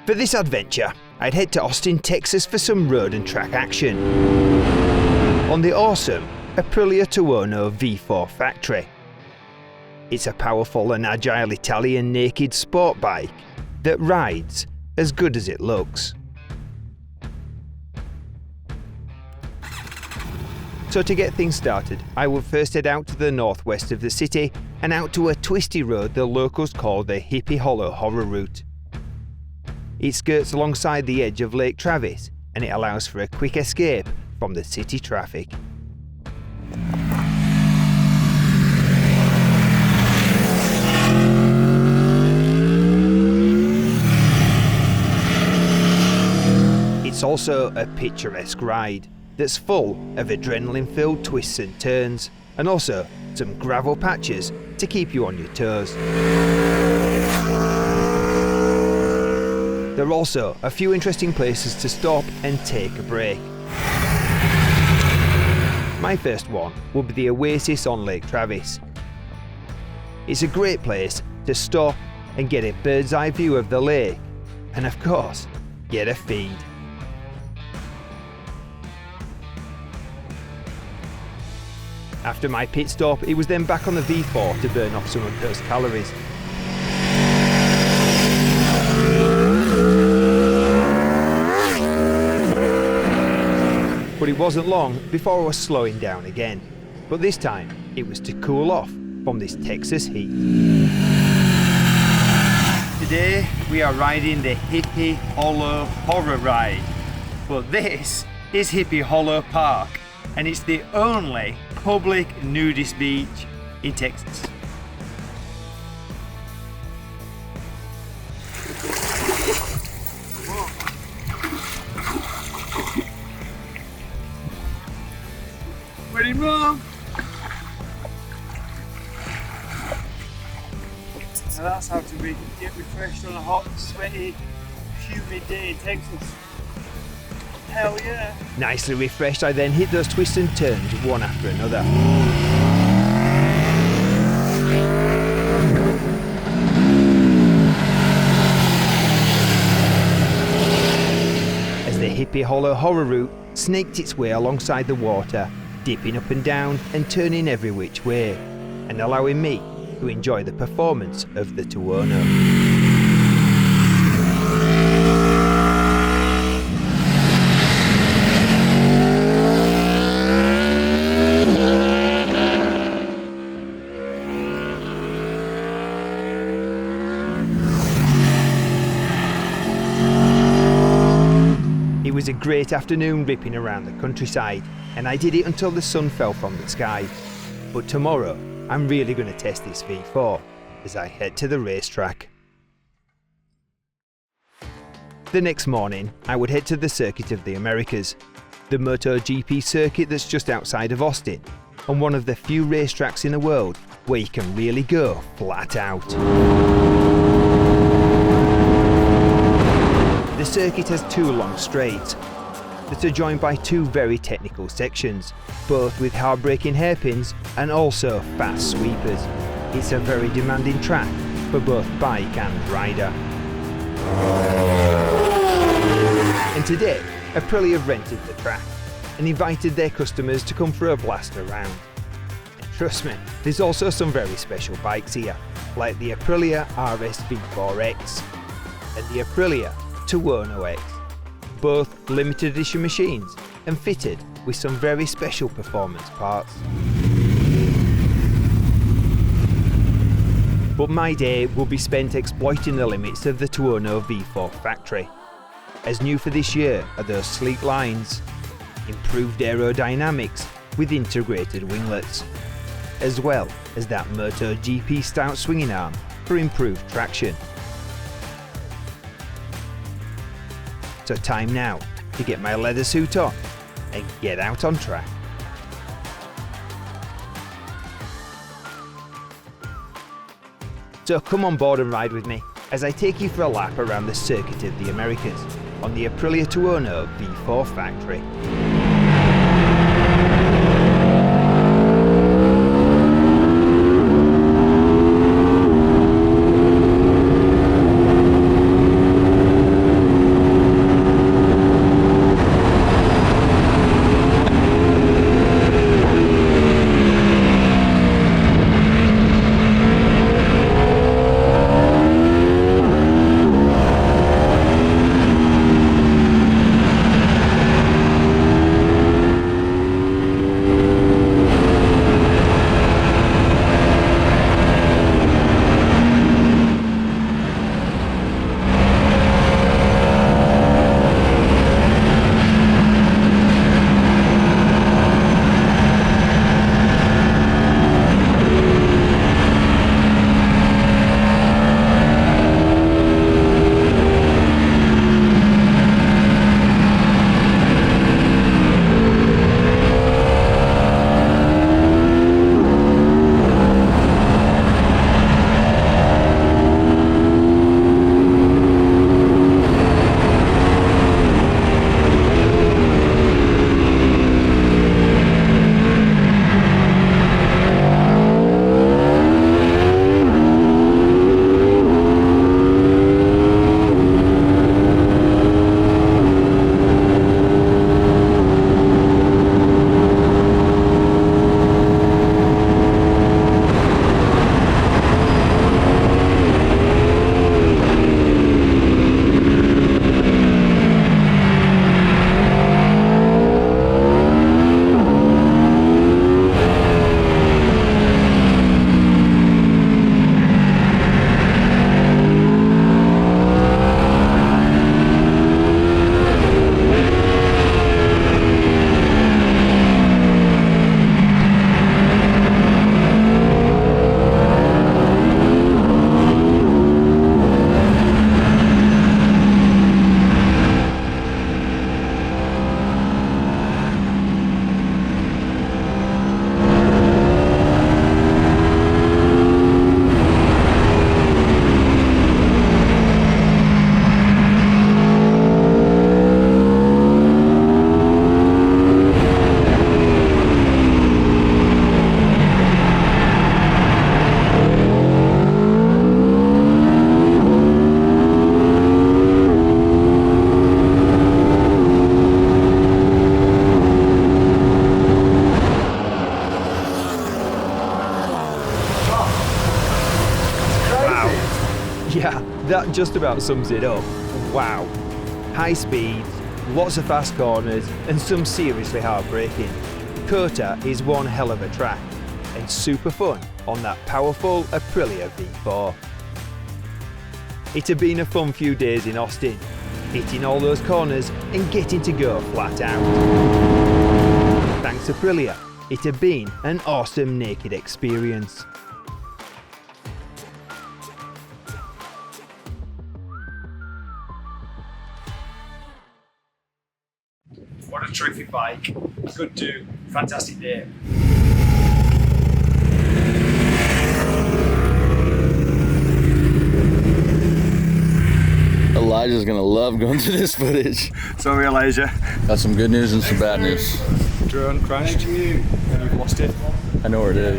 For this adventure, I'd head to Austin, Texas for some road and track action on the awesome Aprilia Tuono V4 Factory. It's a powerful and agile Italian naked sport bike that rides as good as it looks. So to get things started, I will first head out to the northwest of the city and out to a twisty road the locals call the Hippie Hollow Horror route. It skirts alongside the edge of Lake Travis and it allows for a quick escape from the city traffic. It's also a picturesque ride that's full of adrenaline-filled twists and turns, and also some gravel patches to keep you on your toes. There are also a few interesting places to stop and take a break. My first one will be the Oasis on Lake Travis. It's a great place to stop and get a bird's eye view of the lake, and of course, get a feed. After my pit stop, it was then back on the V4 to burn off some of those calories. But it wasn't long before I was slowing down again, but this time it was to cool off from this Texas heat. Today we are riding the Hippie Hollow Horror ride, but this is Hippie Hollow Park, and it's the only public nudist beach in Texas. Ready, wrong. Now that's how to get refreshed on a hot, sweaty, humid day in Texas. Hell yeah! Nicely refreshed, I then hit those twists and turns one after another. As the Hippie Hollow Horror route snaked its way alongside the water, dipping up and down and turning every which way, and allowing me to enjoy the performance of the Tuono. It was a great afternoon ripping around the countryside, and I did it until the sun fell from the sky. But tomorrow, I'm really going to test this V4 as I head to the racetrack. The next morning, I would head to the Circuit of the Americas, the MotoGP circuit that's just outside of Austin, and one of the few racetracks in the world where you can really go flat out. The circuit has two long straights that are joined by two very technical sections, both with hard-braking hairpins and also fast sweepers. It's a very demanding track for both bike and rider. And today, Aprilia rented the track and invited their customers to come for a blast around. And trust me, there's also some very special bikes here, like the Aprilia RS V4X and the Aprilia Tuono X, both limited edition machines and fitted with some very special performance parts. But my day will be spent exploiting the limits of the Tuono V4 Factory. As new for this year are those sleek lines, improved aerodynamics with integrated winglets, as well as that MotoGP stout swinging arm for improved traction. So time now to get my leather suit on and get out on track. So come on board and ride with me as I take you for a lap around the Circuit of the Americas on the Aprilia Tuono V4 Factory. just about sums it up. Wow. High speeds, lots of fast corners, and some seriously hard braking. Kota is one hell of a track, and super fun on that powerful Aprilia V4. It had been a fun few days in Austin, hitting all those corners and getting to go flat out. Thanks Aprilia, it had been an awesome naked experience. What a terrific bike, good do, fantastic day. Elijah's gonna love going through this footage. Sorry Elijah. Got some good news and some bad news. Drone crashed and you've lost it. I know where it is.